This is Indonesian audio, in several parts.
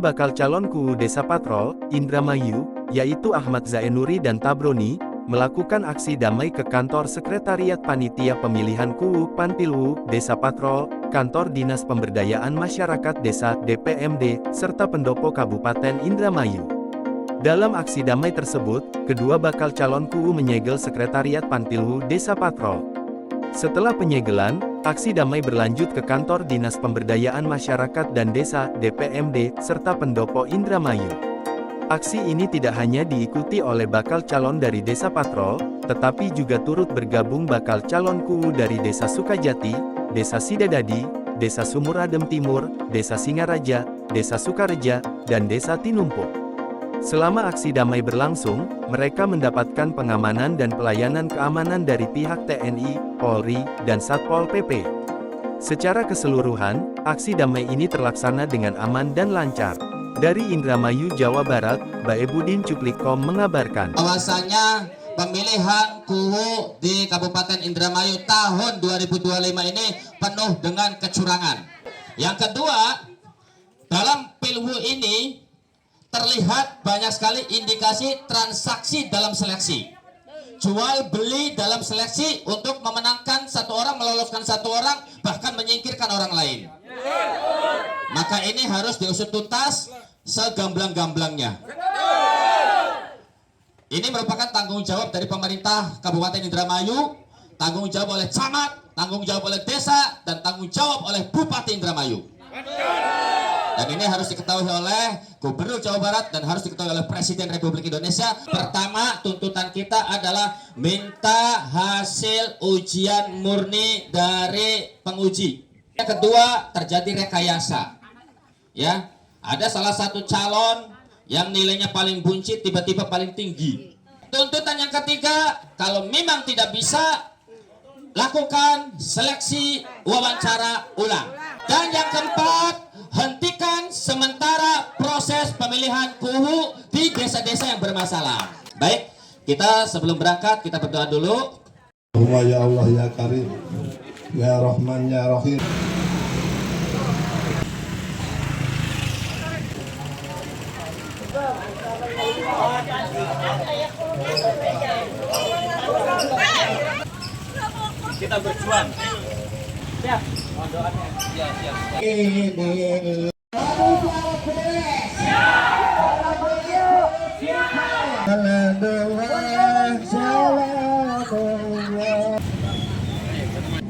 bakal calon KUU Desa Patrol, Indramayu, yaitu Ahmad Zainuri dan Tabroni, melakukan aksi damai ke kantor Sekretariat Panitia Pemilihan KUU Panpilwu Desa Patrol, Kantor Dinas Pemberdayaan Masyarakat Desa (DPMD), serta pendopo Kabupaten Indramayu. Dalam aksi damai tersebut, kedua bakal calon KUU menyegel Sekretariat Panpilwu Desa Patrol. Setelah penyegelan, aksi damai berlanjut ke Kantor Dinas Pemberdayaan Masyarakat dan Desa (DPMD) serta pendopo Indramayu. Aksi ini tidak hanya diikuti oleh bakal calon dari Desa Patrol, tetapi juga turut bergabung bakal calon KUU dari Desa Sukajati, Desa Sidadadi, Desa Sumuradem Timur, Desa Singaraja, Desa Sukareja, dan Desa Tinumpuk. Selama aksi damai berlangsung, mereka mendapatkan pengamanan dan pelayanan keamanan dari pihak TNI, Polri, dan Satpol PP. Secara keseluruhan, aksi damai ini terlaksana dengan aman dan lancar. Dari Indramayu, Jawa Barat, Baebudin Cuplikkom mengabarkan. Bahwasanya pemilihan KUU di Kabupaten Indramayu tahun 2025 ini penuh dengan kecurangan. Yang kedua, dalam Pilwu ini terlihat banyak sekali indikasi transaksi dalam seleksi. Jual beli dalam seleksi untuk memenangkan satu orang, meloloskan satu orang, bahkan menyingkirkan orang lain. Maka ini harus diusut tuntas segamblang-gamblangnya. Ini merupakan tanggung jawab dari pemerintah Kabupaten Indramayu, tanggung jawab oleh camat, tanggung jawab oleh desa, dan tanggung jawab oleh Bupati Indramayu. Dan ini harus diketahui oleh Gubernur Jawa Barat dan harus diketahui oleh Presiden Republik Indonesia. Pertama, tuntutan kita adalah minta hasil ujian murni dari penguji. Yang kedua, terjadi rekayasa. Ya, ada salah satu calon yang nilainya paling buncit tiba-tiba paling tinggi. Tuntutan yang ketiga, kalau memang tidak bisa, lakukan seleksi wawancara ulang. Dan yang keempat, hentikan sementara proses pemilihan KUU di desa-desa yang bermasalah. Baik, kita sebelum berangkat kita berdoa dulu. Ya Allah ya Karim, ya Rahman ya Rahim. Kita berjuang. Siap. Mohon doanya. Ya, siap.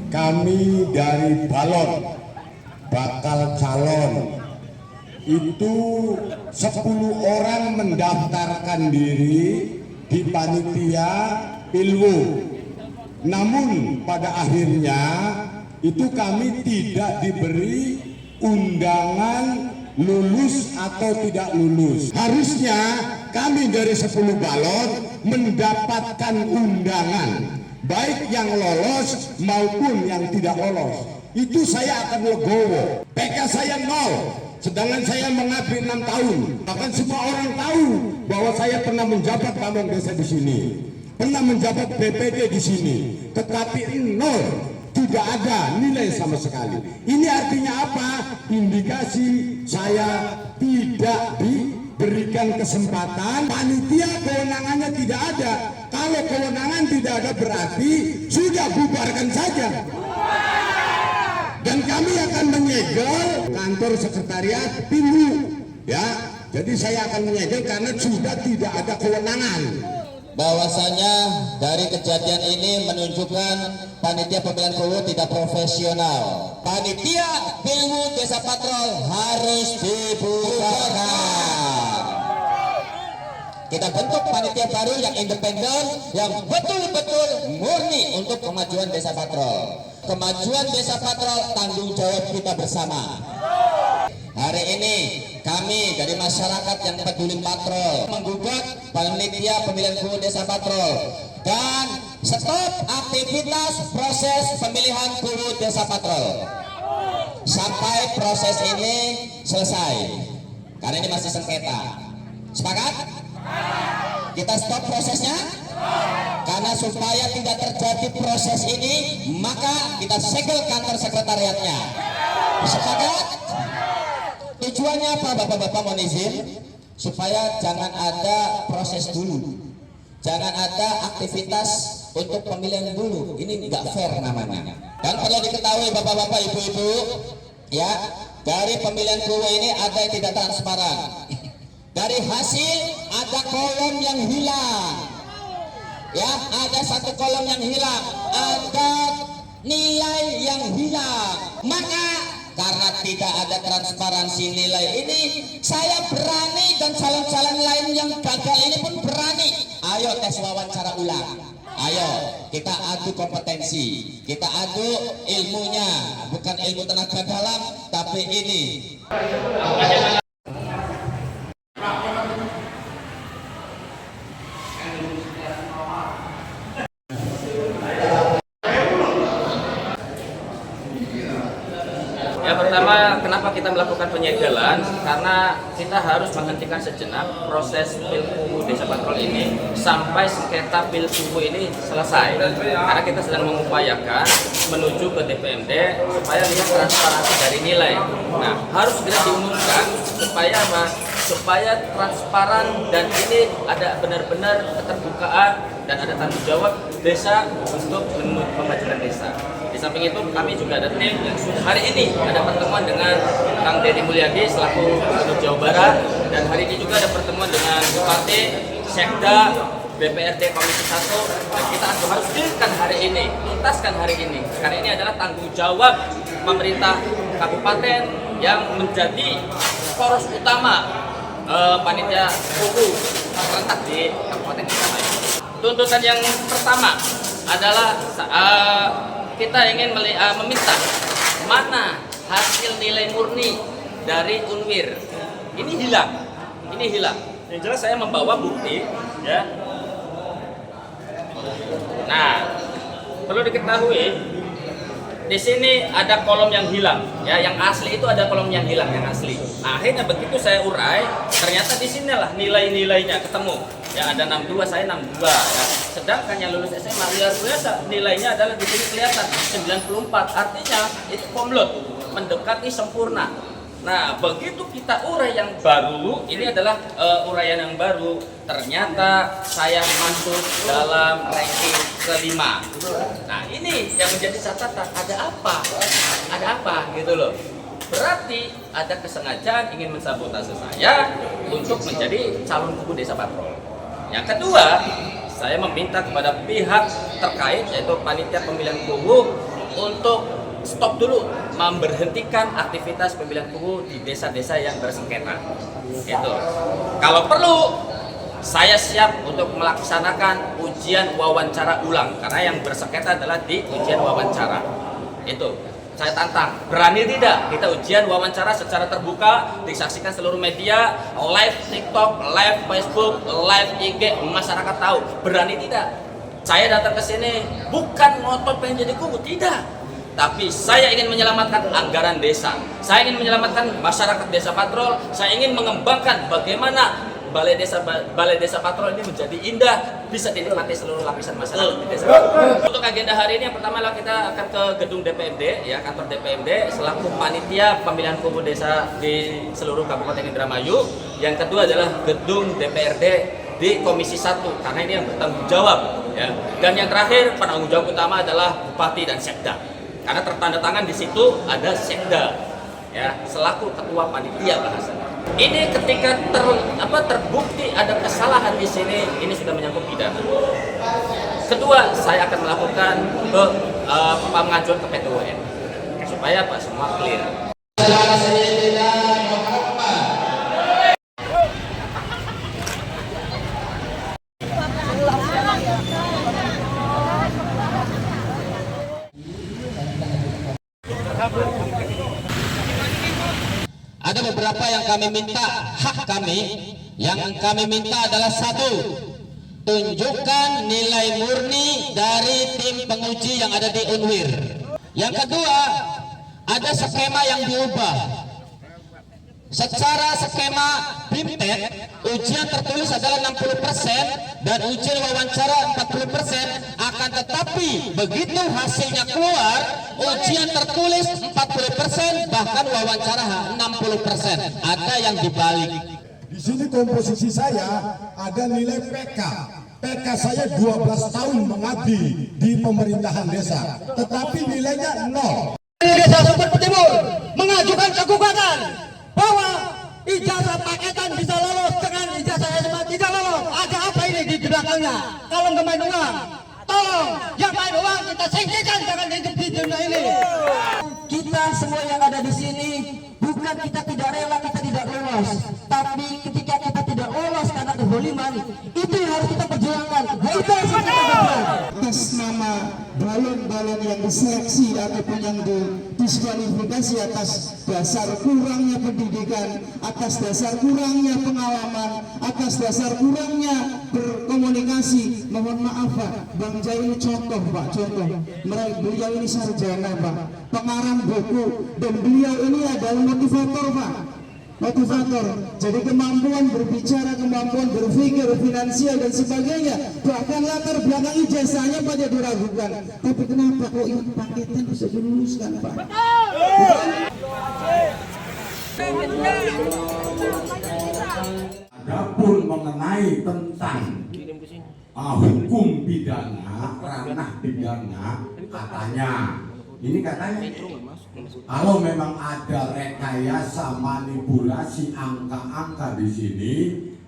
Kami dari balon bakal calon itu 10 orang mendaftarkan diri di panitia Pilwu. Namun pada akhirnya itu kami tidak diberi undangan lulus atau tidak lulus. Harusnya kami dari 10 balon mendapatkan undangan, baik yang lolos maupun yang tidak lolos. Itu saya akan legowo. PK saya 0, sedangkan saya mengabdi 6 tahun. Bahkan semua orang tahu bahwa saya pernah menjabat pamong desa di sini, pernah menjabat BPD di sini, tetapi 0. Tidak ada nilai sama sekali. Ini artinya apa? Indikasi saya tidak diberikan kesempatan. Panitia kewenangannya tidak ada. Kalau kewenangan tidak ada berarti sudah bubarkan saja. Dan kami akan menyegel kantor sekretariat Pilwu. Ya, jadi saya akan menyegel karena sudah tidak ada kewenangan. Bahwasanya dari kejadian ini menunjukkan panitia pemilihan KUU tidak profesional. Panitia Pilwu Desa Patrol harus dibubarkan. Kita bentuk panitia baru yang independen, yang betul-betul murni untuk kemajuan Desa Patrol. Kemajuan Desa Patrol tanggung jawab kita bersama. Hari ini kami dari masyarakat yang peduli patrol menggugat panitia pemilihan KUU Desa Patrol dan stop aktivitas proses pemilihan KUU Desa Patrol sampai proses ini selesai, karena ini masih sengketa. Sepakat? Kita stop prosesnya, karena supaya tidak terjadi proses ini maka kita segel kantor sekretariatnya. Sepakat? Tujuannya apa Bapak-bapak, mohon izin? Supaya jangan ada proses dulu, jangan ada aktivitas untuk pemilihan dulu. Ini nggak fair namanya. Dan perlu diketahui Bapak-bapak, Ibu-ibu, ya, dari pemilihan KUW ini ada yang tidak transparan. Dari hasil ada kolom yang hilang, ya, ada satu kolom yang hilang, ada nilai yang hilang. Maka karena tidak ada transparansi nilai ini, saya berani dan calon-calon lain yang gagal ini pun berani. Ayo tes wawancara ulang. Ayo kita adu kompetensi, kita adu ilmunya, bukan ilmu tenaga dalam, tapi ini. Yang pertama, kenapa kita melakukan penyegelan? Karena kita harus menghentikan sejenak proses Pilkuwu Desa Patrol ini sampai sengketa Pilkuwu ini selesai. Karena kita sedang mengupayakan menuju ke DPMD supaya lihat transparansi dari nilai. Nah, harus segera diumumkan supaya apa? Supaya transparan dan ini ada benar-benar keterbukaan dan ada tanggung jawab desa untuk memajukan desa. Di samping itu kami juga ada tim yang hari ini ada pertemuan dengan Kang Deddy Mulyadi selaku Gubernur Jawa Barat, dan hari ini juga ada pertemuan dengan Bupati, Sekda, BPRD Komisi 1, dan kita harus clearkan hari ini, tuntaskan hari ini, karena ini adalah tanggung jawab pemerintah kabupaten yang menjadi poros utama panitia KUWU terletak di Kabupaten Indramayu. Tuntutan yang pertama adalah kita ingin meminta mana hasil nilai murni dari UNWIR. Ini hilang. Yang jelas saya membawa bukti, ya. Nah, perlu diketahui di sini ada kolom yang hilang, ya. Yang asli itu ada kolom yang hilang, yang asli. Nah, akhirnya begitu saya urai, ternyata di sinilah nilai-nilainya ketemu. Ya, ada 62, saya 62, ya. Sedangkan yang lulus SMA luar biasa nilainya adalah di sini kelihatan 94, artinya itu komplot, mendekati sempurna. Nah, begitu kita urai yang baru, ini adalah uraian yang baru, ternyata saya masuk dalam ranking kelima. Nah, ini yang menjadi catatan, ada apa gitu loh. Berarti ada kesengajaan ingin mensabotase saya untuk menjadi calon KUWU Desa Patrol. Yang kedua, saya meminta kepada pihak terkait yaitu panitia pemilihan KUWU untuk stop dulu memberhentikan aktivitas pemilihan KUWU di desa-desa yang bersengketa. Gitu. Kalau perlu, saya siap untuk melaksanakan ujian wawancara ulang karena yang bersengketa adalah di ujian wawancara. Itu. Saya tantang, berani tidak kita ujian wawancara secara terbuka, disaksikan seluruh media, live TikTok, live Facebook, live IG, masyarakat tahu. Berani tidak? Saya datang ke sini bukan ngotot pengen jadi KUWU, tidak. Tapi saya ingin menyelamatkan anggaran desa. Saya ingin menyelamatkan masyarakat Desa Patrol. Saya ingin mengembangkan bagaimana Balai Desa Patrol ini menjadi indah, bisa dinikmati seluruh lapisan masyarakat di desa. Untuk agenda hari ini yang pertama adalah kita akan ke gedung DPMD, ya, kantor DPMD selaku panitia pemilihan KUWU desa di seluruh Kabupaten Indramayu. Yang kedua adalah gedung DPRD di Komisi 1 karena ini yang bertanggung jawab, ya. Dan yang terakhir penanggung jawab utama adalah Bupati dan Sekda. Karena tertanda tangan di situ ada Sekda, ya, selaku ketua panitia bahasanya. Ini ketika terbukti ada kesalahan di sini, ini sudah menyangkut pidana. Kedua, saya akan melakukan pengajuan ke PT UN supaya Pak semua clear. Ada beberapa yang kami minta, hak kami, yang kami minta adalah satu, tunjukkan nilai murni dari tim penguji yang ada di UNWIR. Yang kedua, ada skema yang diubah. Secara skema BIMTEK, ujian tertulis adalah 60% dan ujian wawancara 40%, akan tetapi begitu hasilnya keluar, ujian tertulis 40% 40%, bahkan wawancara 60%. Ada yang dibalik. Di sini komposisi saya ada nilai PK. PK saya 12 tahun mengabdi di pemerintahan desa, tetapi nilainya 0. Desa Sumber Timur mengajukan kegugatan bahwa ijazah paketan bisa lolos dengan ijazah SMA tidak lolos. Ada apa ini di belakangnya? Kalau nggak main uang, tolong yang main uang kita singkirkan, jangan hidup di dunia ini. Kita semua yang ada di sini bukan kita tidak rela, kita tidak lolos, tapi ketika kita tidak lolos karena kezaliman, itu yang harus kita perjuangkan. Itu yang harus kita perjuangkan. Atas nama balon-balon yang diseleksi ataupun yang didiskualifikasi atas dasar kurangnya pendidikan, atas dasar kurangnya pengalaman, atas dasar kurangnya berkomunikasi. Mohon maaf Pak, Bang Jai ini contoh Pak, contoh. Beliau ini sarjana Pak, pengarang buku, dan beliau ini adalah motivator Pak. Motivator, jadi kemampuan berbicara, kemampuan berpikir, finansial dan sebagainya, bahkan latar belakang ijazahnya pada diragukan. Tapi kenapa kok ini paketan bisa diluluskan Pak? Adapun mengenai tentang hukum pidana, ranah pidana, katanya kalau memang ada rekayasa manipulasi angka-angka di sini,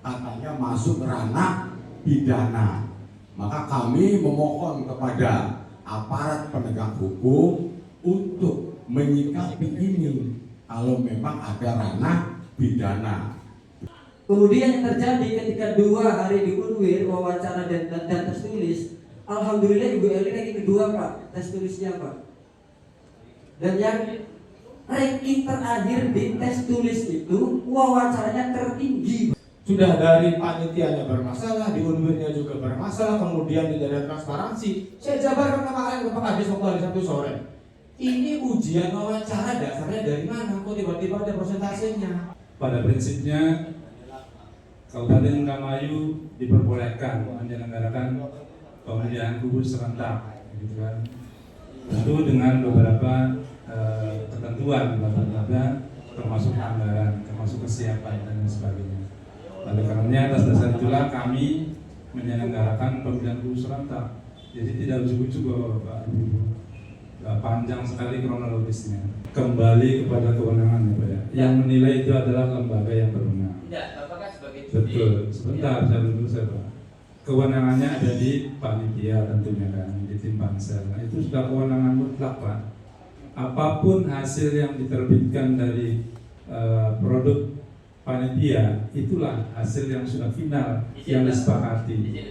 katanya masuk ranah pidana. Maka kami memohon kepada aparat penegak hukum untuk menyikapi ini kalau memang ada ranah pidana. Kemudian yang terjadi ketika 2 hari di Unwir wawancara dan tes tulis, alhamdulillah Ibu Eli lagi kedua Pak, tes tulisnya Pak. Dan yang ranking terakhir di tes tulis itu wawancaranya tertinggi. Sudah dari panitianya bermasalah, di Unwirnya juga bermasalah, kemudian tidak ada transparansi. Saya jabarkan kemarin ke Pak Kades waktu hari Sabtu sore. Ini ujian wawancara dasarnya dari mana? Kok tiba-tiba ada persentasenya? Pada prinsipnya Kabupaten Indramayu diperbolehkan menyelenggarakan pemilihan gubernur serentak, gitu kan? Tentu dengan beberapa ketentuan, termasuk anggaran, termasuk kesiapan dan sebagainya. Oleh karenanya atas dasar itulah kami menyelenggarakan pemilihan gubernur serentak. Jadi tidak ujuk-ujuk Bapak Ibu. Panjang sekali kronologisnya. Kembali kepada kewenangan ya Pak ya. Yang menilai itu adalah lembaga yang berwenang. Tidak, Bapak kan sebagai juri. Betul. Sebentar, saya dulu saya Pak. Kewenangannya ada di panitia tentunya kan, di tim pansel. Nah, itu sudah kewenangan mutlak Pak. Apapun hasil yang diterbitkan dari produk panitia, itulah hasil yang sudah final yang disepakati.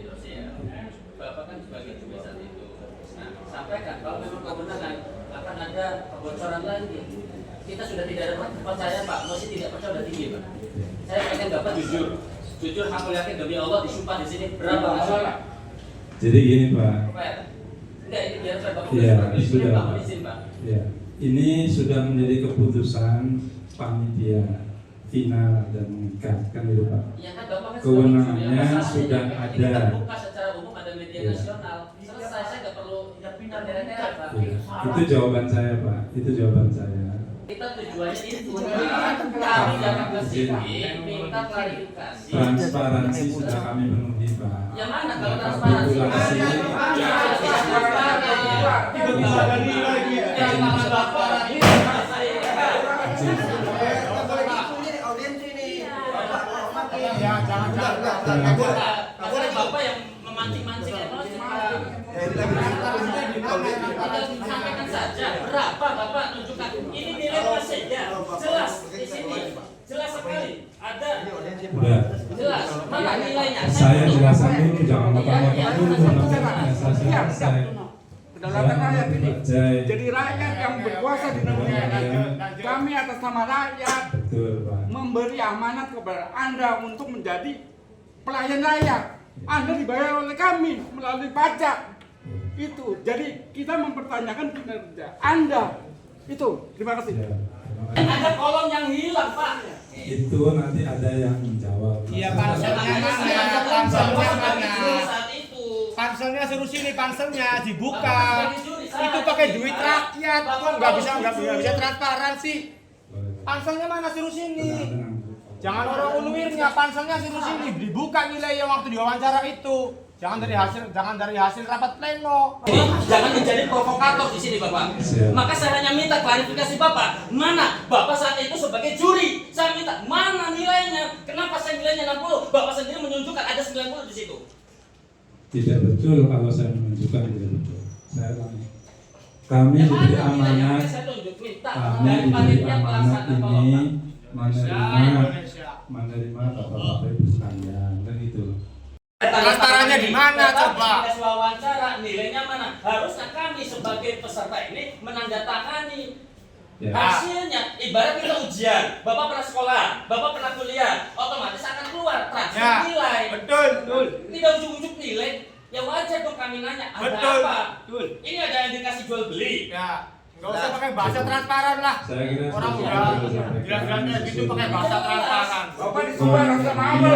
Bapak kan sebagai juri saat itu. Nah, sampaikan kalau memang kebenaran akan ada kebocoran lagi. Kita sudah tidak ada percaya Pak, masih tidak percaya udah tinggi Pak. Saya pengen Bapak jujur aku yakin demi Allah disumpah di sini berapa masalah. Jadi gini Pak. Enggak, ini biar saya Bapak sudah Pak izin Pak. Ya, ini sudah menjadi keputusan panitia final dan mengikat kan itu Pak. Ya kan Bapak kan kewenangannya sudah ada. Kita buka secara umum ada media nasional. Selesai, saya nggak perlu pindah daerah Pak. Ya, itu jawaban saya Pak. Itu jawaban saya. Kita tujuannya itu kami jangan bersikap minta klarifikasi. Transparansi sudah kami penuhi Pak. Yang mana kalau transparansi? Bapak yang memancing-mancing emosi. Sampaikan saja berapa Bapak tunjukkan. Ini nilai masanya jelas di sini, jelas sekali ada. Udah. Jelas. Mana nilainya? Saya jelaskan dulu, jangan motong-motong dulu. Saya selesai. Kedaulatan rakyat ini jadi rakyat yang berkuasa di negeri ini. Kami atas nama rakyat memberi amanat kepada Anda untuk menjadi pelayan rakyat. Anda dibayar oleh kami melalui pajak. Itu. Jadi kita mempertanyakan kinerja Anda. Itu. Terima kasih. Ada kolom yang hilang, Pak. Itu nanti ada yang menjawab. Iya, panselnya mana? Panselnya mana? Saat itu. panselnya suruh sini, panselnya dibuka. Itu pakai duit rakyat, kok nggak bisa transparan sih? Panselnya mana suruh sini? Jangan orang uluirnya, panselnya suruh sini, dibuka nilainya waktu diwawancara itu. Jangan dari hasil rapat pleno. Jangan menjadi provokator di sini, Bapak. Maka saya hanya minta klarifikasi Bapak. Mana Bapak saat itu sebagai juri? Saya minta mana nilainya? Kenapa saya nilainya 60? Bapak sendiri menunjukkan ada 90 di situ. Tidak betul kalau saya menunjukkan, tidak betul. Saya ulangi. Kami diberi amanat. Kami diberi amanat ini menerima Bapak-bapak Ibu sekalian, kan itu. Transparannya di mana coba? Tes wawancara nilainya mana? Harusnya kami sebagai peserta ini menandatangani hasilnya. Ibarat kita ujian, Bapak pernah sekolah, Bapak pernah kuliah, otomatis akan keluar transfer nilai. Betul. Tidak ujuk-ujuk nilai, ya wajar dong kami nanya ada apa? Ini ada indikasi jual beli. Ya, nggak usah pakai bahasa transparan lah. Orang udah bilang-bilang gitu pakai bahasa transparan. Bapak disuruh harusnya mau.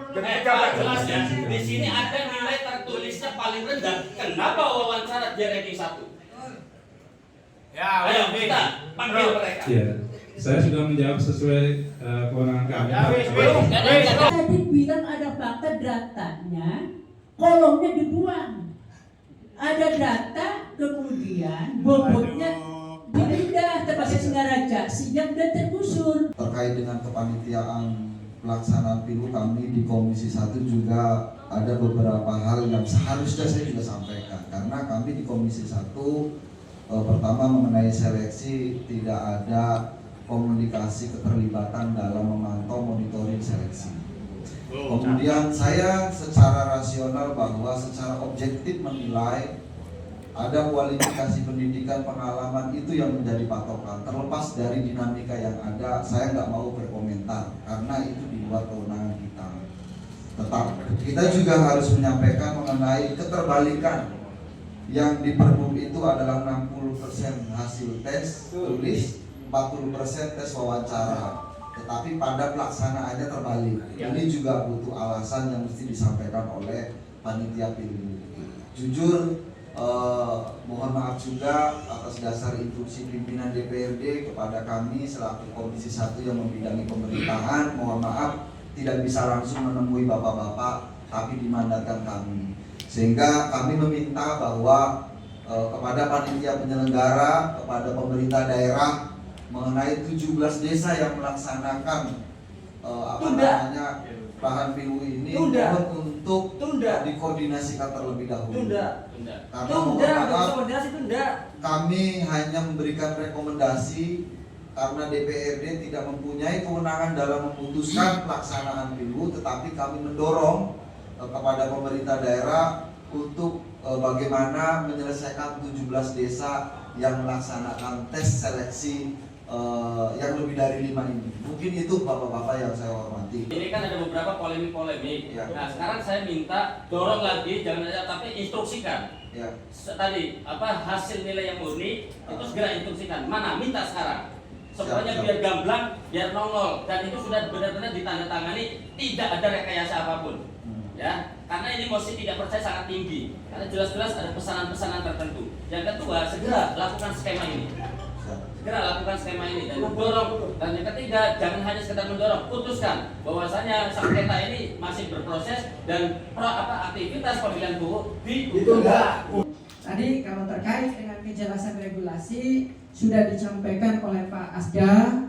Jelas ya, di sini ada nilai tertulisnya paling rendah. Kenapa wawancara dia ranking 1? Ya, ayo kita panggil mereka. Ya, saya sudah menjawab sesuai kewenangan kami. Tadi bilang ada fakta datanya, kolomnya dibuang. Ada data, kemudian bobotnya dipindah terpakai Singaraja, sehingga sudah tergusur. Terkait dengan kepanitiaan pelaksanaan pilu, kami di Komisi 1 juga ada beberapa hal yang seharusnya saya juga sampaikan, karena kami di Komisi 1 pertama mengenai seleksi tidak ada komunikasi keterlibatan dalam memantau monitoring seleksi. Kemudian saya secara rasional bahwa secara objektif menilai ada kualifikasi pendidikan, pengalaman itu yang menjadi patokan. Terlepas dari dinamika yang ada, saya nggak mau berkomentar karena itu di luar kewenangan kita. Tetap kita juga harus menyampaikan mengenai keterbalikan yang di Perhub itu adalah 60% hasil tes tulis, 40% tes wawancara. Tetapi pada pelaksanaannya terbalik. Ini juga butuh alasan yang mesti disampaikan oleh panitia pilu. Jujur, mohon maaf juga atas dasar instruksi pimpinan DPRD kepada kami selaku Komisi 1 yang membidangi pemerintahan, mohon maaf tidak bisa langsung menemui bapak-bapak, tapi dimandatkan kami. Sehingga kami meminta bahwa kepada panitia penyelenggara, kepada pemerintah daerah mengenai 17 desa yang melaksanakan bahan pilu ini untuk dikoordinasikan terlebih dahulu. Kami hanya memberikan rekomendasi karena DPRD tidak mempunyai kewenangan dalam memutuskan pelaksanaan pilu, tetapi kami mendorong kepada pemerintah daerah untuk bagaimana menyelesaikan 17 desa yang melaksanakan tes seleksi yang lebih dari 5 ini. Mungkin itu bapak-bapak yang saya hormati. Ini kan ada beberapa polemik-polemik. Ya. Nah, sekarang saya minta dorong lagi, jangan aja tapi instruksikan. Ya. Tadi hasil nilai yang murni itu segera instruksikan. Mana? Minta sekarang. Semuanya biar gamblang, biar nongol, dan itu sudah benar-benar ditandatangani, tidak ada rekayasa apapun. Ya, karena ini emosi tidak percaya sangat tinggi. Karena jelas-jelas ada pesanan-pesanan tertentu. Yang kedua, segera lakukan skema ini. Segera lakukan skema ini dan dorong. Dan yang ketiga, jangan hanya sekedar mendorong, putuskan bahwasanya sengketa ini masih berproses dan aktivitas pemilihan guru ditunda. Tadi kalau terkait dengan kejelasan regulasi sudah disampaikan oleh Pak Asda,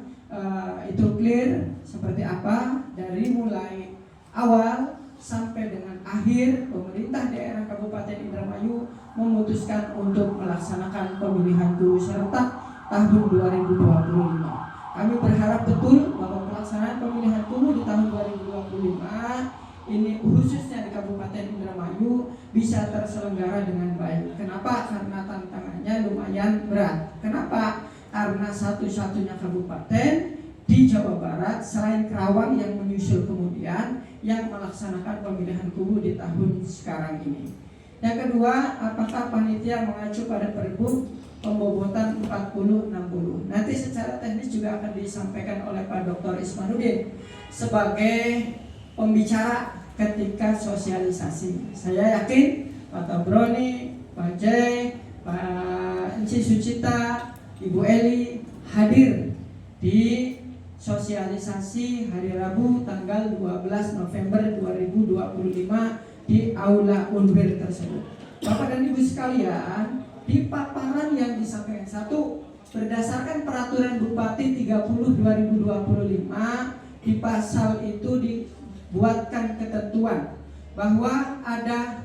itu clear seperti apa dari mulai awal sampai dengan akhir pemerintah daerah Kabupaten Indramayu memutuskan untuk melaksanakan pemilihan guru serentak tahun 2025. Kami berharap betul bahwa pelaksanaan pemilihan guru di tahun 2025 ini khususnya di Kabupaten Indramayu bisa terselenggara dengan baik. Kenapa? Karena tantangannya lumayan berat. Kenapa? Karena satu-satunya kabupaten di Jawa Barat selain Kerawang yang menyusul kemudian yang melaksanakan pemilihan guru di tahun sekarang ini. Yang kedua, apakah panitia mengacu pada Pergub pembobotan 40-60? Nanti secara teknis juga akan disampaikan oleh Pak Dr. Ismanuddin sebagai pembicara ketika sosialisasi. Saya yakin Pak Tabroni, Pak Jai, Pak Enci Sucita, Ibu Eli hadir di sosialisasi hari Rabu tanggal 12 November 2025 di Aula Unwir tersebut. Bapak dan Ibu sekalian, di paparan yang disampaikan, satu, berdasarkan peraturan Bupati 30/2025, di pasal itu dibuatkan ketentuan bahwa ada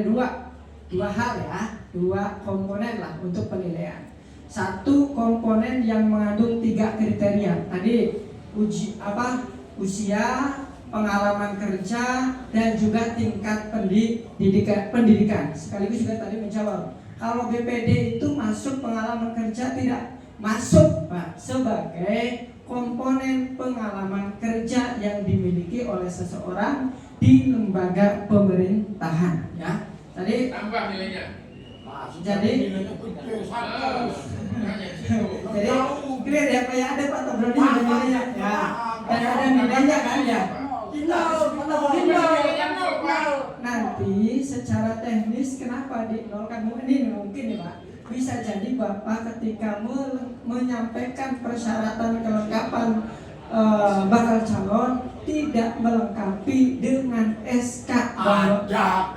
dua hal ya, dua komponen lah untuk penilaian. Satu komponen yang mengandung 3 kriteria tadi, usia, pengalaman kerja, dan juga tingkat pendidikan. Sekaligus juga tadi menjawab, kalau BPD itu masuk pengalaman kerja tidak masuk Pak, sebagai komponen pengalaman kerja yang dimiliki oleh seseorang di lembaga pemerintahan ya. Tadi tambah nilainya. Jadi clear ya Pak ya, ada Pak Tabroni ada nilainya ya, dan ada nilainya kan ya. Nanti secara teknis kenapa dinolkan ini mungkin ya Pak, bisa jadi Bapak ketika menyampaikan persyaratan kelengkapan bakal calon tidak melengkapi dengan SK sudah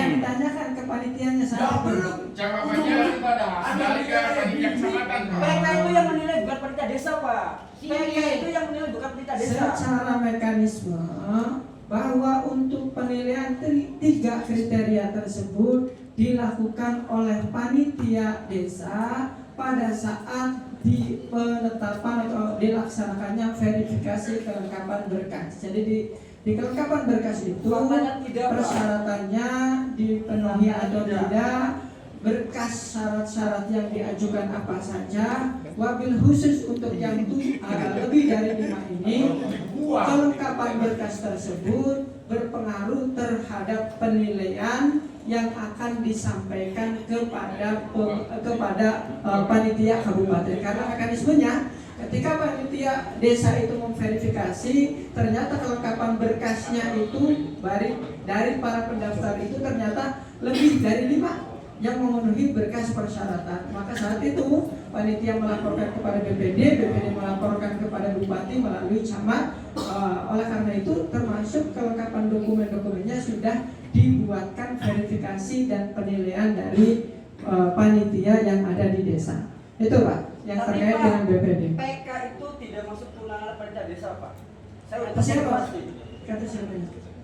ditanyakan ke panitianya saya belum Jawabannya ada PK itu yang menilai bukan panitia desa Pak. PK itu yang menilai bukan panitia desa. Secara mekanisme bahwa untuk penilaian 3 kriteria tersebut dilakukan oleh panitia desa pada saat di penetapan atau dilaksanakannya verifikasi kelengkapan berkas. Jadi di kelengkapan berkas itu persyaratannya dipenuhi atau tidak, berkas syarat-syarat yang diajukan apa saja, wabil khusus untuk yang lebih dari 5 ini, kelengkapan berkas tersebut berpengaruh terhadap penilaian yang akan disampaikan kepada panitia kabupaten. Karena mekanismenya ketika panitia desa itu memverifikasi, ternyata kelengkapan berkasnya itu dari para pendaftar itu ternyata lebih dari 5 yang memenuhi berkas persyaratan. Maka saat itu panitia melaporkan kepada BPD melaporkan kepada Bupati melalui camat. Oleh karena itu termasuk kelengkapan dokumen-dokumennya sudah dibuatkan verifikasi dan penilaian dari panitia yang ada di desa. Itu Pak, yang terkait dengan BPD. PK itu tidak masuk kewenangan panitia desa Pak. Saya Kata siapa? Kata siapa?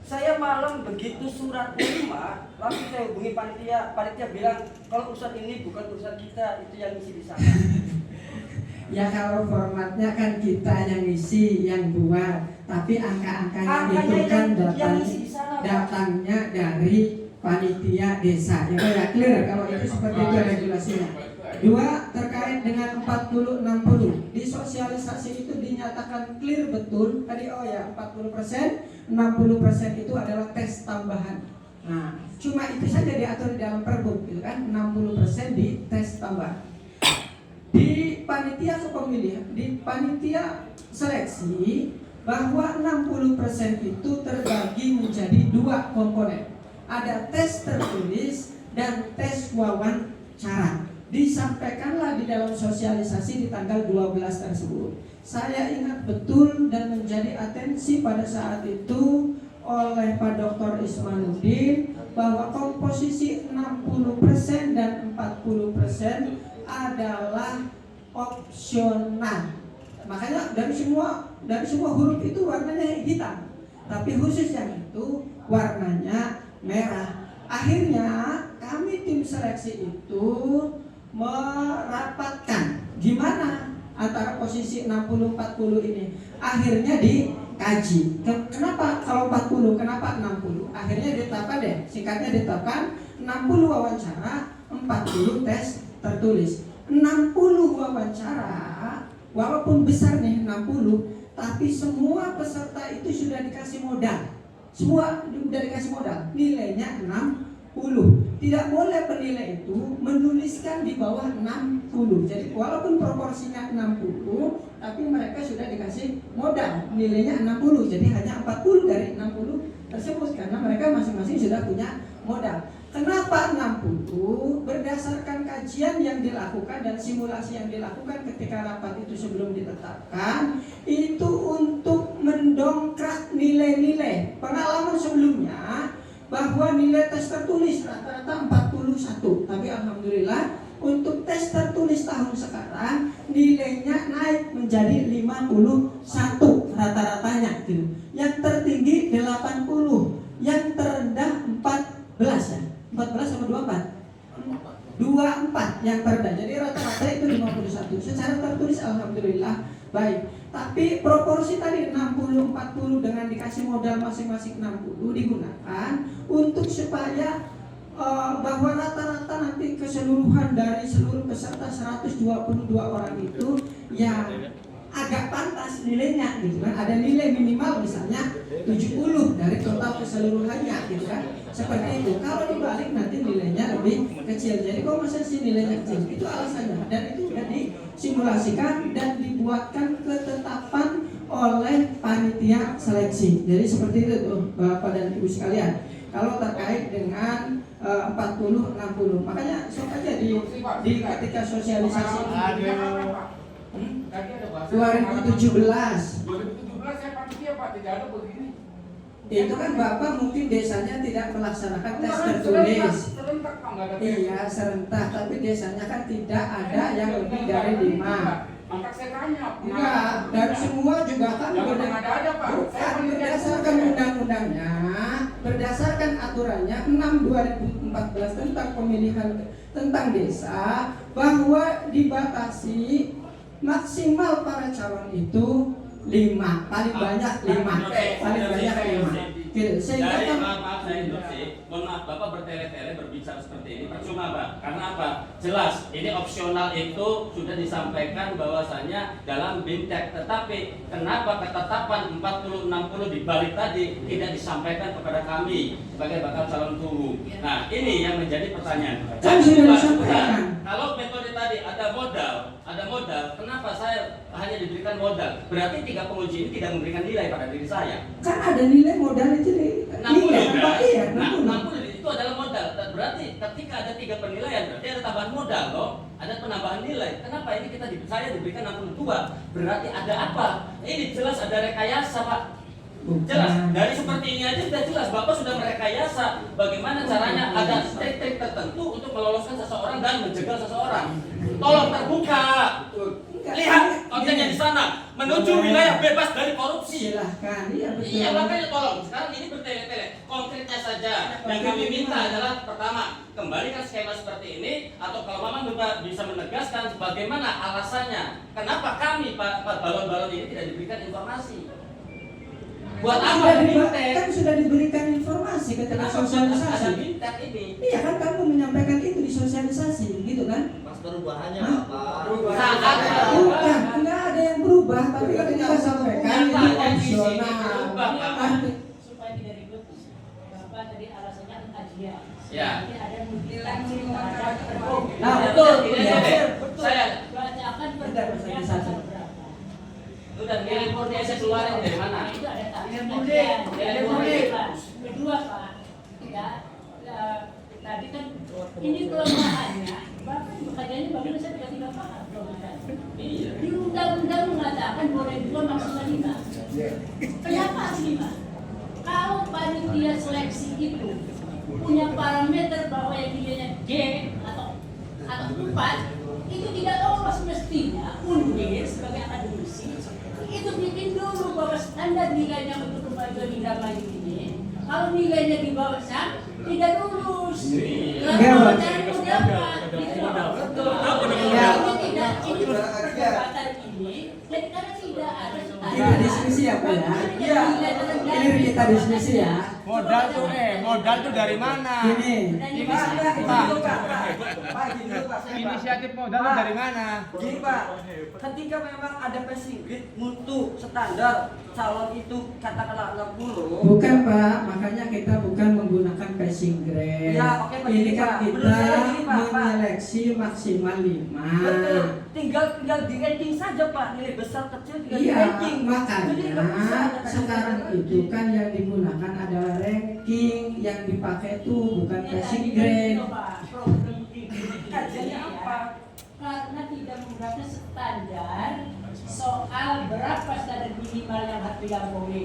Saya malam begitu surat terima, langsung saya hubungi panitia bilang kalau urusan ini bukan urusan kita, itu yang isi di sana. Ya kalau formatnya kan kita yang isi, yang buat, tapi angka-angkanya itu kan datangnya dari panitia desa. Ya clear kalau itu seperti itu regulasinya. 2, terkait dengan 40-60 di sosialisasi itu dinyatakan clear betul tadi 40%, 60% itu adalah tes tambahan. Nah, cuma itu saja diatur di dalam Pergub gitu kan, 60% di tes tambahan. Di panitia kepemilihan, di panitia seleksi bahwa 60% itu terbagi menjadi 2 komponen. Ada tes tertulis dan tes wawancara. Disampaikanlah di dalam sosialisasi di tanggal 12 tersebut. Saya ingat betul dan menjadi atensi pada saat itu oleh Pak Dr. Ismanuddin bahwa komposisi 60% dan 40% adalah opsional. Makanya dari semua huruf itu warnanya hitam, tapi khusus yang itu warnanya merah. Akhirnya kami tim seleksi itu merapatkan gimana antara posisi 60-40 ini. Akhirnya dikaji. Kenapa kalau 40, kenapa 60? Akhirnya ditetapkan deh, singkatnya ditetapkan 60 wawancara, 40 tes tertulis. 60 wawancara, walaupun besar nih 60, tapi semua peserta itu sudah dikasih modal. Semua sudah dikasih modal, nilainya 60. Tidak boleh penilai itu menuliskan di bawah 60. Jadi walaupun proporsinya 60, tapi mereka sudah dikasih modal nilainya 60, jadi hanya 40 dari 60 tersebut karena mereka masing-masing sudah punya modal. Kenapa 60? Berdasarkan kajian yang dilakukan dan simulasi yang dilakukan ketika rapat itu sebelum ditetapkan, itu untuk mendongkrak nilai-nilai. Pengalaman sebelumnya bahwa nilai tes tertulis rata-rata 41, tapi alhamdulillah untuk tes tertulis tahun sekarang nilainya naik menjadi 51 rata-ratanya gitu. Yang tertinggi 80, yang terendah 14 ya. 14 sama 24 yang terendah. Jadi rata-rata itu 51. Secara tertulis alhamdulillah baik. Tapi proporsi tadi 60-40 dengan dikasih modal masing-masing 60 digunakan untuk supaya bahwa rata-rata nanti keseluruhan dari seluruh peserta 122 orang itu yang agak pantas nilainya gitu kan. Ada nilai minimal misalnya 70 dari total keseluruhannya gitu kan. Seperti itu. Kalau dibalik nanti nilainya lebih kecil. Jadi kok masa sih nilainya kecil? Itu alasannya. Dan itu sudah disimulasikan dan dibuatkan ketetapan oleh panitia seleksi. Jadi seperti itu tuh Bapak dan Ibu sekalian. Kalau terkait dengan 40-60, makanya sok aja di ketika sosialisasi 2017 saya panitia Pak, tidak ada begini. Itu kan Bapak mungkin desanya tidak melaksanakan tes tertulis. Iya serentak, tapi desanya kan tidak ada yang lebih dari 5. Maka saya tanya. Enggak, dan semua juga kan berdasarkan undang-undangnya, berdasarkan aturannya 6/2014 tentang pemilihan tentang desa, bahwa dibatasi maksimal para calon itu 5, paling banyak 5, paling banyak 5. Gitu. Sehingga Dari, kan maaf saya interupsi, mohon maaf Bapak bertele-tele berbicara seperti ini percuma Pak. Karena apa? Jelas ini opsional itu sudah disampaikan bahwasanya dalam BIMTEK, tetapi kenapa ketetapan 40-60 dibalik tadi tidak disampaikan kepada kami sebagai bakal calon tuhu? Nah ini yang menjadi pertanyaan. Kan sudah disampaikan. Kalau metode tadi ada modal, kenapa saya hanya diberikan modal? Berarti 3 penguji ini tidak memberikan nilai pada diri saya. Kan ada nilai modal itu nilai apa iya? 60 itu adalah modal. Berarti ketika ada 3 penilaian, berarti ada tambahan modal loh. Ada penambahan nilai. Kenapa ini saya diberikan 62? Berarti ada apa? Ini jelas ada rekayasa Pak. Jelas, dari seperti ini aja sudah jelas Bapak sudah merekayasa bagaimana caranya ada trik-trik tertentu untuk meloloskan seseorang dan menjegal seseorang. Tolong terbuka. Lihat kontennya di sana, menuju wilayah bebas dari korupsi. Silahkan, iya betul. Iya makanya tolong, sekarang ini bertele-tele. Konkretnya saja, yang kami minta adalah pertama, kembalikan skema seperti ini, atau kalau Mama bisa menegaskan bagaimana alasannya, kenapa kami Pak balon-balon ini tidak diberikan informasi. Buat apa BIMTEK? Kan sudah diberikan informasi ketika sosialisasi. BIMTEK ini. Iya kan kamu menyampaikan itu di sosialisasi, gitu kan? Mas perubahannya apa? Bukan, enggak ada yang berubah, tapi kan kita sampaikan ini opsional. Supaya tidak ribet, Bapak tadi alasannya kan kajian. Ya. Jadi ada mutilan Nah betul. Saya bacakan berdasarkan Udah nilai murni saya keluarin dari mana? itu ada Nilai murni. Kedua Pak, ya tadi kan ini kelemahannya, Bapak kajiannya bagus saya tidak paham. Iya. Di undang-undang mengatakan boleh 2 maksimal 5. Kenapa harus 5? Kalau panitia seleksi itu punya parameter bahwa yang nilainya G atau 4 itu tidak lolos mestinya Undir sebagai akademisi itu bikin dulu bahwa standar nilainya untuk kemajuan Indramayu ini kalau nilainya di bawah tidak lulus. Lalu dapat ini perdebatan ini jadi karena tidak ada Kita diskusi ya Pak ya? Iya. Ini kita diskusi ya. Modal tuh dari mana? Ini Inisiatif modal tuh dari mana? Gini Pak, ketika memang ada passing grade mutu standar calon itu katakanlah 60. Bukan Pak, makanya kita bukan menggunakan passing grade. Ya, oke, Pak. Ini kan Pak. kita Menurut saya gini, Pak. menyeleksi maksimal 5. Betul. tinggal di ranking saja Pak, nilai besar kecil tinggal di Iya, ranking. makanya Jadi nggak bisa ada sekarang itu kan yang digunakan adalah ranking, yang dipakai itu bukan passing grade. Problem kajiannya apa? Karena tidak menggunakan standar soal berapa standar minimal yang harus dilampaui.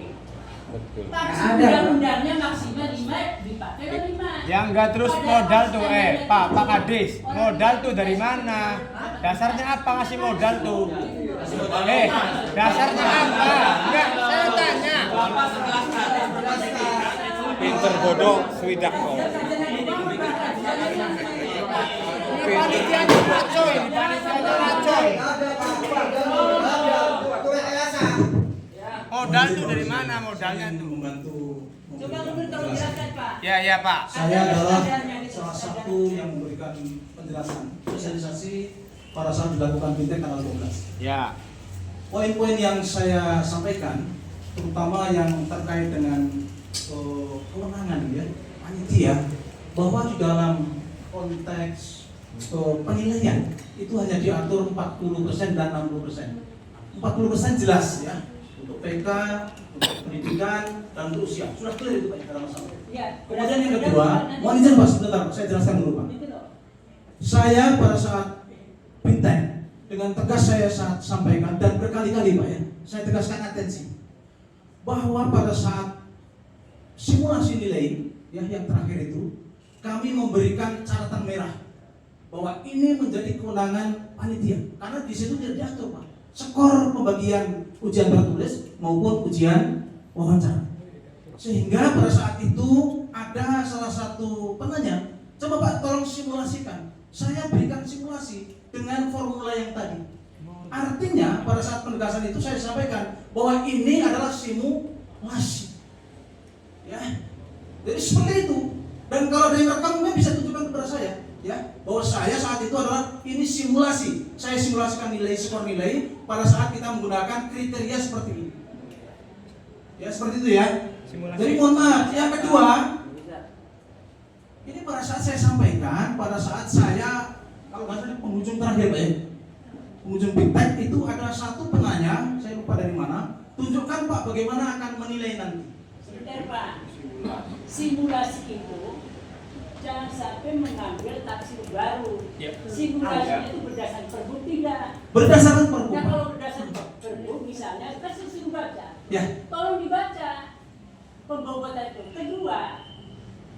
Tapi undang-undangnya maksimal 5 dipakai 5. Ya enggak terus modal tuh Pak Kadis, modal tuh dari mana? Dasarnya apa ngasih modal tuh? Dasarnya apa? Enggak, saya tanya. Pinter bodoh swidak kok. Panitianya ngacoy, panitianya ngacoy. Modal tuh dari mana modalnya tuh? Coba menurut kalau jelaskan Pak. Ya Pak. Saya adalah salah satu yang memberikan penjelasan sosialisasi pada saat dilakukan fintech tanggal 12. Ya. Poin-poin yang saya sampaikan, terutama yang terkait dengan kewenangan ya panitia, bahwa di dalam konteks penilaian itu hanya diatur 40% dan 60%. 40% jelas ya untuk PK, untuk pendidikan dan untuk usia. Sudah clear itu Pak, tidak ada masalah. Kemudian yang kedua, mohon izin Pak, sebentar saya jelaskan dulu Pak. Saya pada saat fintech dengan tegas saya sampaikan dan berkali-kali Pak ya, saya tegaskan atensi bahwa pada saat simulasi nilai ya yang terakhir itu kami memberikan catatan merah bahwa ini menjadi kewenangan panitia karena di situ tidak diatur Pak skor pembagian ujian tertulis maupun ujian wawancara, sehingga pada saat itu ada salah satu penanya, coba Pak tolong simulasikan. Saya berikan simulasi dengan formula yang tadi. Artinya pada saat penegasan itu saya sampaikan bahwa ini adalah simulasi ya, jadi seperti itu. Dan kalau dari rekamnya bisa tunjukkan kepada saya ya, bahwa saya saat itu adalah ini simulasi. Saya simulasikan nilai, skor nilai pada saat kita menggunakan kriteria seperti ini. Ya seperti itu ya. Simulasi. Jadi mohon maaf. Yang kedua, ini pada saat saya sampaikan, pada saat saya kalau nggak salah penghujung terakhir Pak ya, penghujung fintech itu ada satu penanya, saya lupa dari mana. Tunjukkan Pak bagaimana akan menilai nanti. Sebentar Pak. Simulasi itu jangan sampai mengambil tafsir baru. Simulasi itu berdasarkan perbu tidak. Berdasarkan perbu. Nah kalau berdasarkan perbu misalnya kita suruh baca. Ya. Tolong dibaca pembobotan itu. Kedua,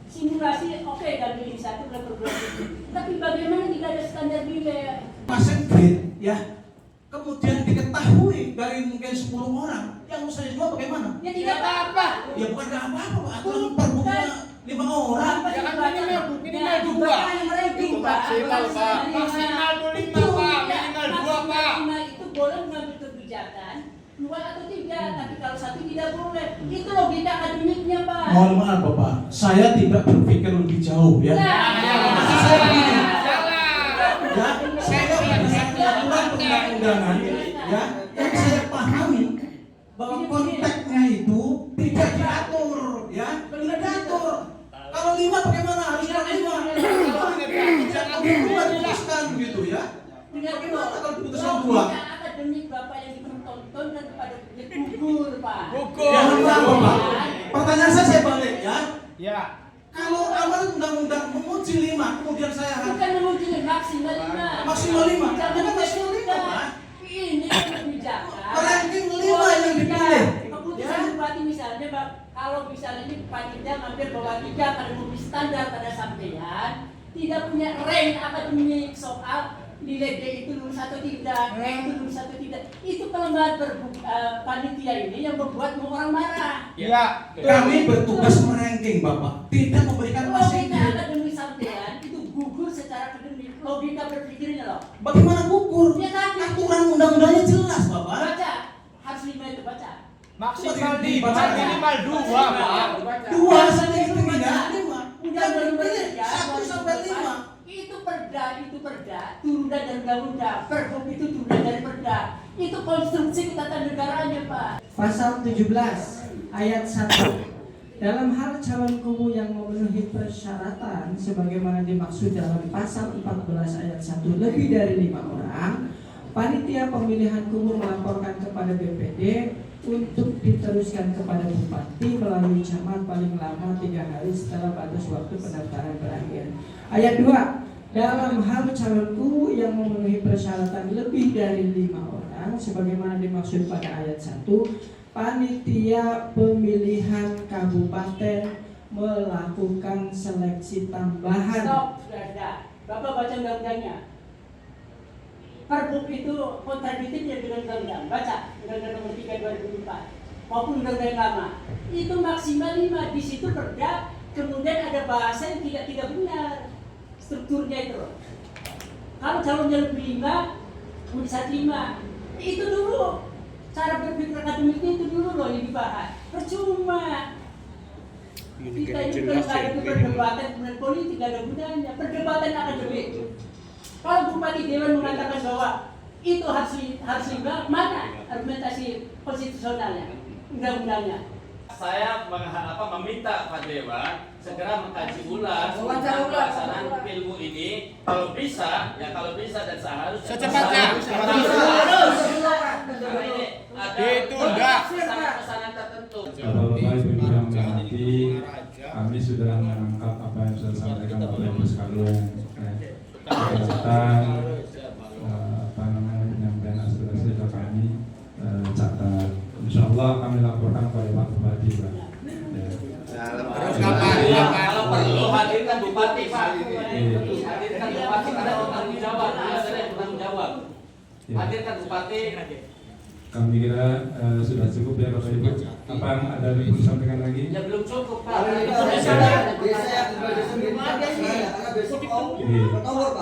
simulasi oke dan pilih satu dan perbuatan itu. Tapi bagaimana tidak ada standar nilai? Pasien grade ya. Kemudian diketahui dari mungkin 10 orang yang saya jual bagaimana? Ya tidak apa-apa. Ya bukan nggak apa-apa Pak. Aturan perbunya 5 orang. Ya kan minimal 2. Maksimal Pak. Maksimal 5 Pak. Minimal 2 Pak. Itu boleh mengambil kebijakan 2 atau 3, tapi kalau 1 tidak boleh. Itu logika akademiknya Pak. Mohon maaf Bapak, saya tidak berpikir lebih jauh ya. Maksud saya begini. Ya, saya berdasarkan aturan perundang-undangan ya, yang saya pahami bahwa konteksnya itu tidak diatur ya, tidak diatur. Kalau 5 bagaimana harus 5? Kalau jangan 2 diputuskan gitu ya. Bagaimana kalau diputuskan 2? Akademik Bapak yang dipertonton dan pada gugur Pak. Gugur. Ya, Bapak. Pertanyaan saya balik ya. Ya. Kalau awal undang-undang menguji 5, kemudian saya bukan menguji maksimal 5. Maksimal 5. Jangan maksimal 5 Pak. Ini kebijakan. Ranking 5 yang dipilih. Keputusan bupati misalnya Pak, kalau misalnya ini panitia ngambil bahwa 3 pada mobil standar pada sampean tidak punya rank akademik soal nilai D itu lulus atau tidak, E itu lulus atau tidak. Itu kelemahan panitia ini yang membuat orang marah. Ya, kami bertugas meranking Bapak, tidak memberikan passing grade. Logika akademik sampean itu gugur secara akademik. Logika berpikirnya loh. Bagaimana gugur? Ya tadi. Aturan undang-undangnya jelas Bapak. Baca, harus 5 itu baca. Maksimal 5, minimal 2 Pak. 2 saja itu tidak 5. Udah pilih 1 sampai 5. Itu perda, turunan dari undang-undang. Pergub itu turunan dari perda. Itu konstruksi ketatanegaranya Pak. Pasal 17 ayat 1. Dalam hal calon kubu yang memenuhi persyaratan sebagaimana dimaksud dalam pasal 14 ayat 1 lebih dari 5 orang, Panitia pemilihan kumuh melaporkan kepada BPD untuk diteruskan kepada Bupati melalui camat paling lama 3 hari setelah batas waktu pendaftaran berakhir. Ayat 2. Dalam hal calon kumuh yang memenuhi persyaratan lebih dari 5 orang, sebagaimana dimaksud pada ayat 1, panitia pemilihan kabupaten melakukan seleksi tambahan. Stop, sudah. Bapak baca undang-undangnya. Pergub itu kontradiktif ya dengan undang-undang. Baca undang-undang nomor 3 2004 maupun undang-undang lama. Itu maksimal 5. Di situ perda, kemudian ada bahasa yang tidak benar. Strukturnya itu. Kalau calonnya lebih 5, bisa 5. Itu dulu. Cara berpikir akademiknya itu dulu loh yang dibahas. Percuma. Kita ini kalau ada perdebatan kemudian politik tidak ada gunanya. Perdebatan akademik. Kalau Bupati Dewan mengatakan bahwa itu harus 5, mana argumentasi konstitusionalnya, undang-undangnya? Saya meminta Pak Dewan segera mengkaji ulang tentang pelaksanaan ilmu ini. Kalau bisa dan seharusnya. Secepatnya. Ditunda. Pesanan tertentu. Bapak Ibu yang menghormati, kami sudah menangkap apa yang sudah disampaikan oleh Ibu sekalian. Tentang penyampaian aspirasi sudah kami catat. Insya Allah kami laporkan kepada Pak Bupati, Pak. Terus kalau perlu hadirkan Bupati, Pak. Hadirkan Bupati karena bertanggung jawab. Saya bertanggung jawab. Hadirkan Bupati. Kami kira sudah cukup ya Bapak Ibu. Apa ada yang perlu disampaikan lagi? Ya belum cukup, Pak.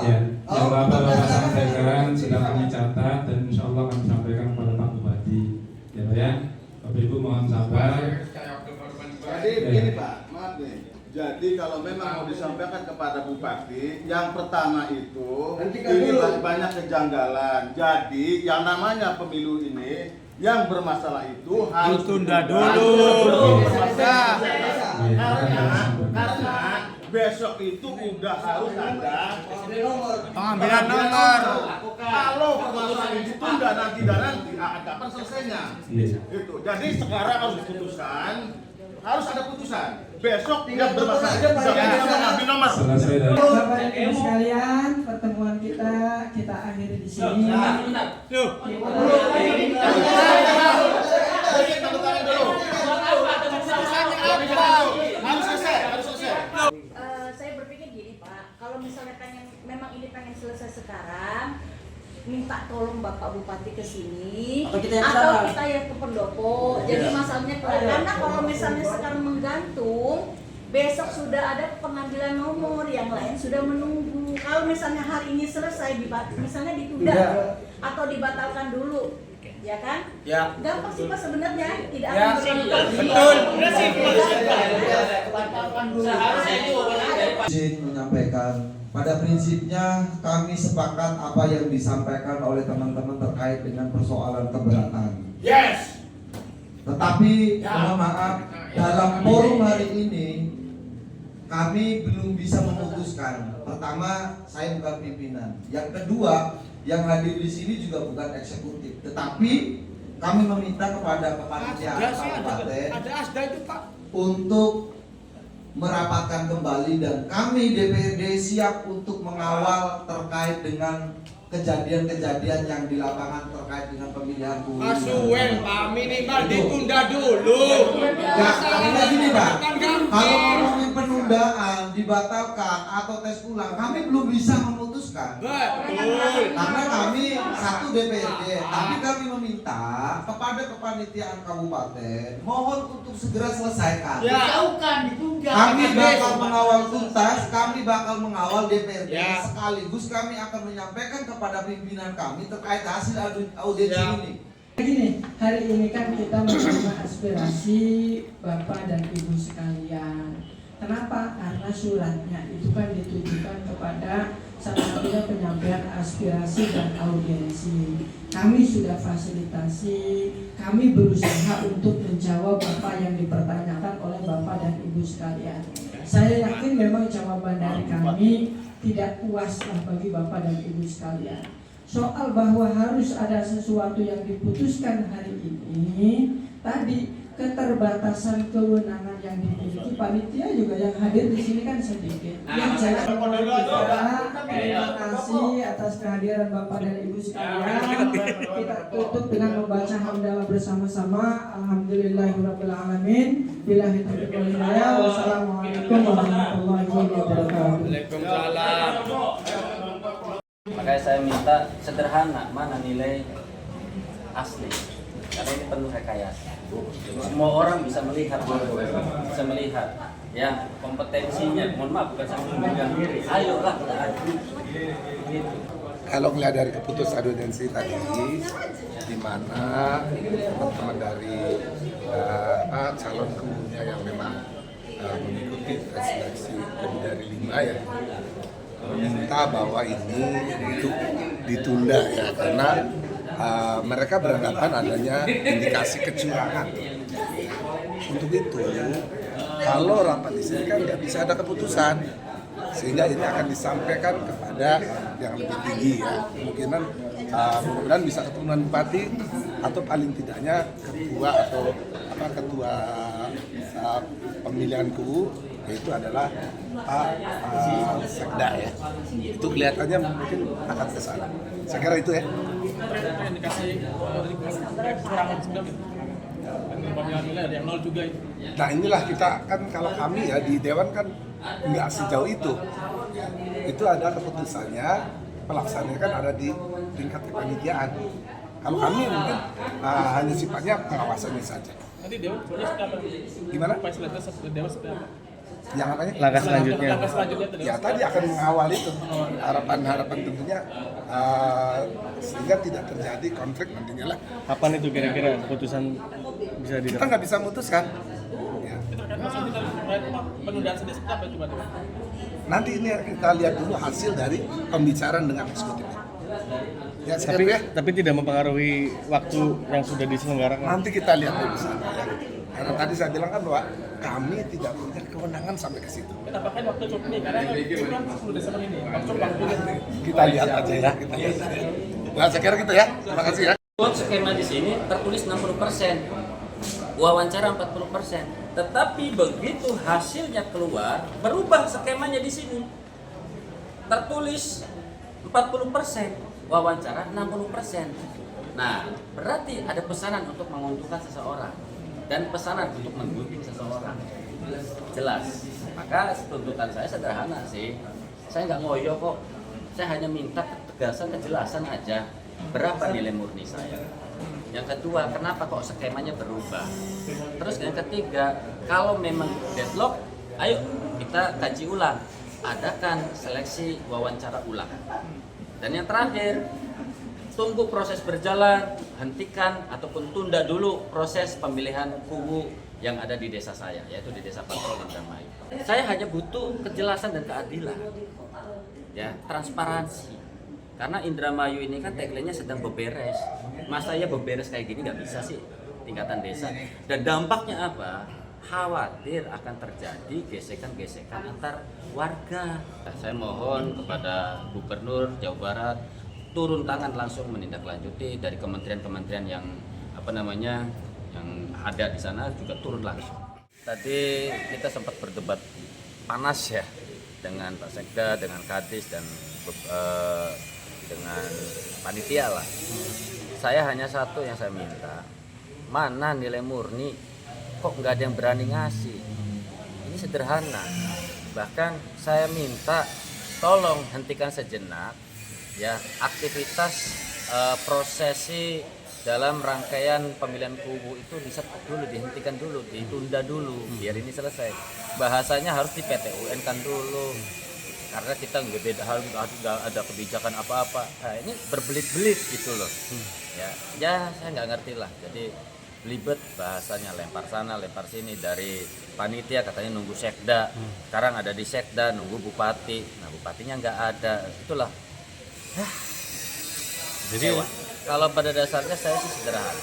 Ya, yang Bapak sampaikan sudah kami catat dan insya Allah kami sampaikan kepada Pak Bupati. Ya Pak ya, Bapak Ibu mohon sabar. Jadi begini Pak, maaf nih. Jadi kalau memang mau disampaikan kepada Bupati, yang pertama itu ini banyak kejanggalan. Jadi yang namanya pemilu ini yang bermasalah itu harus ditunda dulu. Karena besok itu udah harus ada pengambilan nomor. Kalau permasalahan ini ditunda nanti kapan selesainya? Itu. Jadi sekarang harus diputuskan, harus ada putusan. Besok tidak bermasalah mengambil nomor. Bapak Ibu sekalian, pertemuan kita akhiri di sini. Saya berpikir gini Pak, kalau misalnya memang ini pengen selesai sekarang, minta tolong Bapak Bupati ke sini atau kita ya ke pendopo. Jadi masalahnya karena kalau misalnya sekarang menggantung, besok sudah ada pengambilan nomor, yang lain sudah menunggu. Kalau misalnya hari ini selesai, misalnya ditunda atau dibatalkan dulu, ya kan? Ya. Gampang sih Pak sebenarnya, tidak akan Izin menyampaikan. Pada prinsipnya kami sepakat apa yang disampaikan oleh teman-teman terkait dengan persoalan keberatan. Yes. Tetapi mohon maaf, dalam forum hari ini kami belum bisa memutuskan. Pertama, saya bukan pimpinan. Yang kedua, yang hadir di sini juga bukan eksekutif. Tetapi kami meminta kepada panitia kabupaten untuk merapatkan kembali dan kami DPRD siap untuk mengawal terkait dengan kejadian-kejadian yang di lapangan terkait dengan pemilihan guru. Asuhen Pak, minimal ditunda dulu. Masalahnya gini Pak, kalau ngomongin penundaan, dibatalkan atau tes ulang, kami belum bisa memutuskan. Betul. Karena kami satu DPRD, tapi kami meminta kepada kepanitiaan kabupaten mohon untuk segera selesaikan. Jauhkan, ditunda. Kami bakal mengawal tuntas, kami bakal mengawal DPRD sekaligus kami akan menyampaikan kepada pimpinan kami terkait hasil audiensi ini. Begini, hari ini kan kita menerima aspirasi Bapak dan Ibu sekalian. Kenapa? Karena suratnya itu kan ditujukan kepada salah satunya penyampaian aspirasi dan audiensi. Kami sudah fasilitasi, kami berusaha untuk menjawab apa yang dipertanyakan oleh Bapak dan Ibu sekalian. Saya yakin memang jawaban dari kami tidak puas bagi Bapak dan Ibu sekalian. soal bahwa harus ada sesuatu yang diputuskan hari ini, tadi keterbatasan kewenangan yang dimiliki panitia juga yang hadir di sini kan sedikit. Yang jelas terima kasih atas kehadiran Bapak dan Ibu sekalian. Kita tutup dengan membaca hamdalah bersama-sama. Alhamdulillahirabbil alamin. Billahi taufiq wal hidayah. Wassalamualaikum warahmatullahi wabarakatuh. Waalaikumsalam. Makanya saya minta sederhana, mana nilai asli, karena ini penuh rekayasa. Semua orang bisa melihat, ya kompetensinya. Mohon maaf, bukan saya membilang diri. Ayolah kita adu. Gitu. Kalau melihat dari keputusan audiensi tadi, di mana teman-teman dari calon kubunya yang memang mengikuti seleksi lebih dari 5 ya, meminta bahwa ini untuk ditunda ya, karena mereka beranggapan adanya indikasi kecurangan. Untuk itu, kalau rapat di sini kan nggak bisa ada keputusan, sehingga ini akan disampaikan kepada yang lebih tinggi ya. Kemungkinan bisa ketemu dengan bupati atau paling tidaknya ketua pemilihan kubu, yaitu adalah Pak Sekda ya. Itu kelihatannya mungkin akan ke sana. Saya kira itu ya. Nah inilah kita kan, kalau kami ya di Dewan kan nggak sejauh itu. Itu ada keputusannya, pelaksananya kan ada di tingkat kepanitiaan. Kalau kami mungkin hanya sifatnya pengawasannya saja. Nanti Dewan seperti apa? Gimana? Dewan seperti apa? Yang apanya? Langkah selanjutnya. Ya tadi akan mengawal itu, harapan tentunya sehingga tidak terjadi konflik nantinya lah. Kapan itu kira-kira keputusan bisa Kita nggak bisa memutuskan. Ya. Penundaan sendiri seperti apa coba? Nanti ini kita lihat dulu hasil dari pembicaraan dengan eksekutif. Ya, tapi tidak mempengaruhi waktu yang sudah diselenggarakan. Nanti kita lihat di sana ya. Karena tadi saya bilang kan bahwa kami tidak punya kewenangan sampai ke situ. Kita pakai waktu cukup nih karena kan 10 Desember ini. Kita lihat aja ya, kita lihat aja. Nah, saya kira gitu ya. Terima kasih ya. Skema di sini tertulis 60%, wawancara 40%. Tetapi begitu hasilnya keluar, berubah skemanya di sini. Tertulis 40%, wawancara 60%. Nah, berarti ada pesanan untuk menguntungkan seseorang dan pesanan untuk menggunting seseorang. Jelas. Maka tuntutan saya sederhana sih. Saya nggak ngoyo kok. Saya hanya minta ketegasan, kejelasan aja. Berapa nilai murni saya? Yang kedua, kenapa kok skemanya berubah? Terus yang ketiga, kalau memang deadlock, ayo kita kaji ulang. Adakan seleksi wawancara ulang. Dan yang terakhir, tunggu proses berjalan, hentikan ataupun tunda dulu proses pemilihan kubu yang ada di desa saya, yaitu di Desa Patrol Indramayu. Saya hanya butuh kejelasan dan keadilan, ya, transparansi. Karena Indramayu ini kan tagline-nya sedang beberes. Masa ya beberes kayak gini nggak bisa sih tingkatan desa. Dan dampaknya apa? Khawatir akan terjadi gesekan-gesekan antar warga. Saya mohon kepada Gubernur Jawa Barat turun tangan langsung menindaklanjuti, dari kementerian-kementerian yang yang ada di sana juga turun langsung. Tadi kita sempat berdebat panas ya dengan Pak Sekda, dengan Kadis dan dengan panitia lah. Saya hanya satu yang saya minta, mana nilai murni? Kok nggak ada yang berani ngasih? Ini sederhana. Bahkan saya minta tolong hentikan sejenak ya aktivitas prosesi dalam rangkaian pemilihan kubu itu dihentikan dulu, ditunda dulu biar ini selesai. Bahasanya harus di PT-UN kan dulu. Karena kita nggak beda hal, nggak ada kebijakan apa-apa. Nah, ini berbelit-belit gitu loh. Ya saya nggak ngerti lah. Jadi belibet bahasanya, lempar sana lempar sini. Dari panitia katanya nunggu sekda, sekarang ada di sekda nunggu bupati. Nah bupatinya nggak ada, itulah. Jadi Kalau pada dasarnya saya sih sederhana.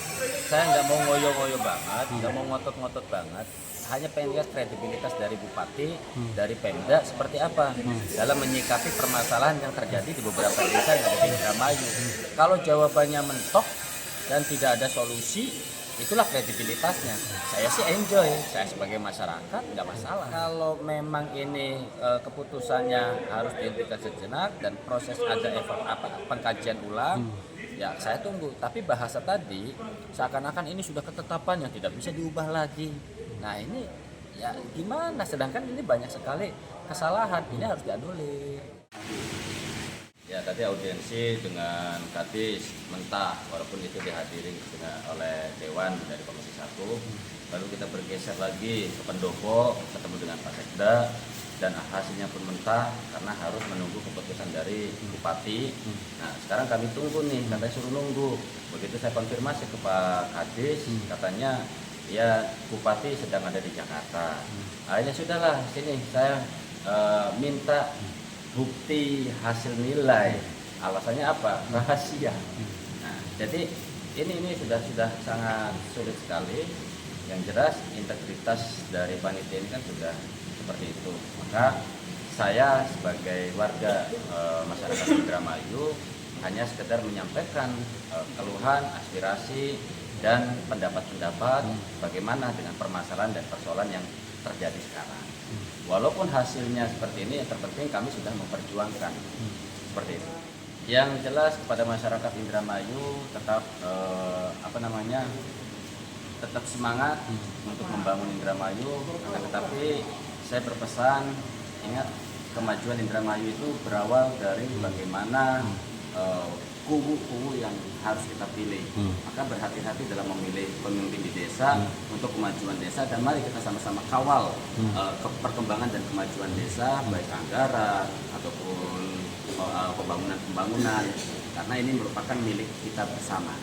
Saya nggak mau ngoyo-ngoyo banget, nggak mau ngotot-ngotot banget. Hanya pengen lihat kredibilitas dari Bupati, dari Pemda seperti apa dalam menyikapi permasalahan yang terjadi di beberapa desa yang ada di Indramayu. Kalau jawabannya mentok dan tidak ada solusi, itulah kredibilitasnya. Saya sih enjoy, saya sebagai masyarakat nggak masalah. Kalau memang ini keputusannya harus dihentikan sejenak dan proses ada pengkajian ulang, ya saya tunggu. Tapi bahasa tadi seakan-akan ini sudah ketetapan yang tidak bisa diubah lagi. Nah ini ya gimana? Sedangkan ini banyak sekali kesalahan, ini harus dianulir. Ya tadi audiensi dengan Kadis mentah, walaupun itu dihadiri oleh Dewan dari Komisi 1. Lalu kita bergeser lagi ke Pendopo, ketemu dengan Pak Sekda, dan hasilnya pun mentah karena harus menunggu keputusan dari Bupati. Nah sekarang kami tunggu nih, katanya suruh nunggu. Begitu saya konfirmasi ke Pak Kadis, katanya ya Bupati sedang ada di Jakarta. Akhirnya sudahlah, sini saya minta bukti hasil nilai. Alasannya apa? Rahasia. Nah, jadi ini sudah sangat sulit sekali. Yang jelas integritas dari panitia ini kan sudah seperti itu. Maka saya sebagai warga masyarakat Indramayu hanya sekedar menyampaikan keluhan, aspirasi dan pendapat-pendapat bagaimana dengan permasalahan dan persoalan yang terjadi sekarang. Walaupun hasilnya seperti ini, yang terpenting kami sudah memperjuangkan seperti itu. Yang jelas kepada masyarakat Indramayu tetap tetap semangat untuk membangun Indramayu. Tetapi saya berpesan, ingat kemajuan Indramayu itu berawal dari bagaimana kubu-kubu yang harus kita pilih. Maka berhati-hati dalam memilih pemimpin di desa untuk kemajuan desa, dan mari kita sama-sama kawal perkembangan dan kemajuan desa, baik anggaran ataupun pembangunan-pembangunan, karena ini merupakan milik kita bersama.